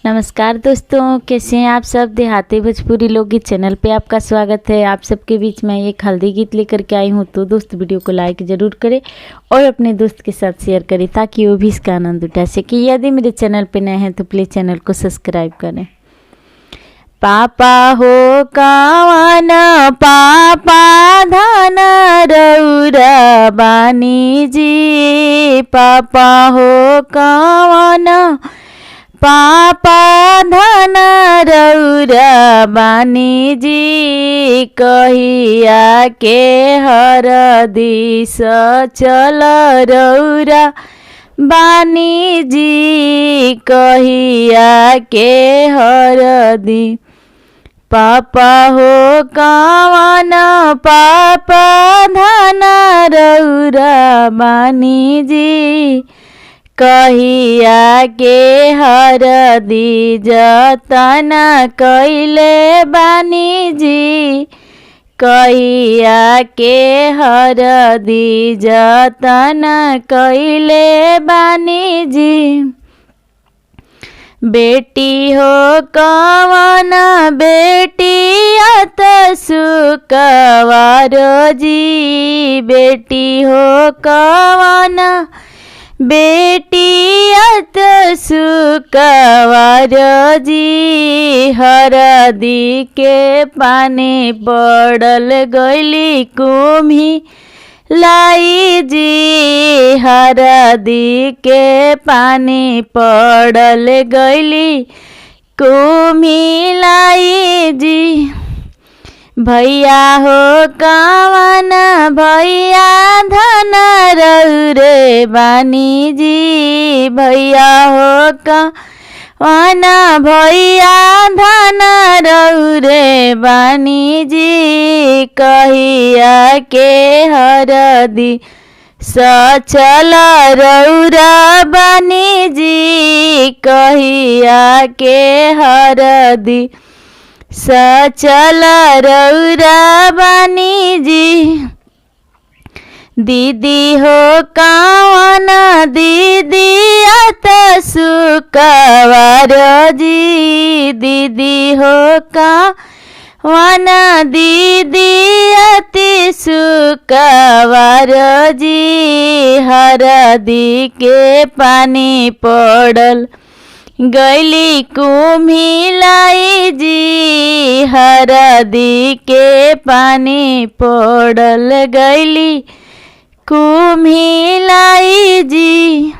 नमस्कार दोस्तों, कैसे हैं आप सब। देहाती भोजपुरी लोकगीत चैनल पे आपका स्वागत है। आप सबके बीच में एक हल्दी गीत लेकर के आई हूँ। तो दोस्त वीडियो को लाइक ज़रूर करें और अपने दोस्त के साथ शेयर करें ताकि वो भी इसका आनंद उठा सके। यदि मेरे चैनल पे नए हैं तो प्लीज़ चैनल को सब्सक्राइब करें। पापा हो कावन पापा धन रौरा बानी जी, पापा हो कावन पापा धन रौरा बानी जी, कहिया के हर दिस चल रौरा बानी जी, कहिया के हर दी। पापा हो कावन पापा धन रौरा बानी जी, कहिया के हर दी जतन कैले बानी जी, कहिया के हर दी जतन कैले बानी जी। बेटी हो कवन बेटी अत सुकवार जी, बेटी हो कवन बेटी अत सुकवार जी, हरदी के पानी पड़ल गईली कुम्ही लाई जी, हरदी के पानी पड़ल गईली कुम्ही लाई जी। भैया हो कावन भैया धन रौरे बानी जी, भैया हो कावन भैया धन रौरे बानी जी, कहिया के हरदी सचल रौरा बानी जी, कहिया के हरदी सचल रौरा बानी जी। दीदी हो कावन दीदी अत सुकवार जी, दीदी हो कावन दीदी अति सुकवार जी, हरदी के पानी पड़ल गईली कुम्ही लाई जी, हरदी के पानी पड़ल गईली कुम्ही लाई जी।